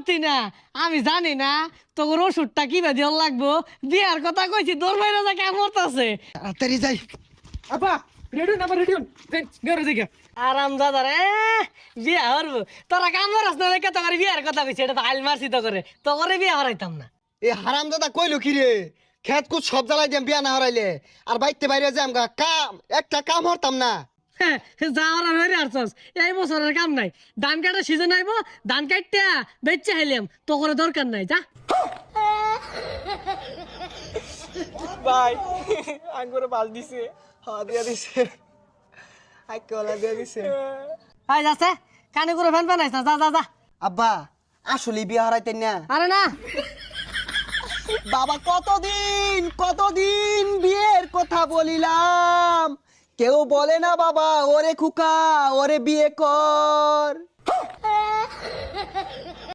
মরতি না আমি জানি না তোর ওষুধটা কি বাদি লাগবো বিয়ার কথা কইছি তোর বাইরে যা কেমন মরতাছে তাড়াতাড়ি যাই। আব্বা রেডি না রেডি গেরো দিকে আরাম দাদা রে বিয়া হরবো তোরা কাম করস না রেখে তোর বিয়ার কথা কইছি এটা তো আইল মারছি তো করে তো করে বিয়া হরাইতাম না এ হারামজাদা কইলো কি রে, খেত কুত সব জ্বালাই দিম বিয়া না হরাইলে, আর বাইতে বাইরে যাম গা, কাম একটা কাম হরতাম না। হ্যাঁ যাওয়ার হয়ে আসছস এই বছরের কাম নাই ধান কাটার সিজন আইবো ধান কাটতে বেচে হাইলাম তো করে দরকার নাই যা ভাই আঙ্গুরে বাল দিছে হ্যাঁ দিয়া দিছে, আইকলা দিয়া দিছে। আই যাচ্ছে কানে করে ফ্যান ফ্যান আইস না যা যা যা আব্বা আসলে বিয়া হারাইতেন না? আরে না বাবা কতদিন কতদিন বিয়ের কথা বলিলাম, কেউ বলে না বাবা ওরে খুকা ওরে বিয়ে কর।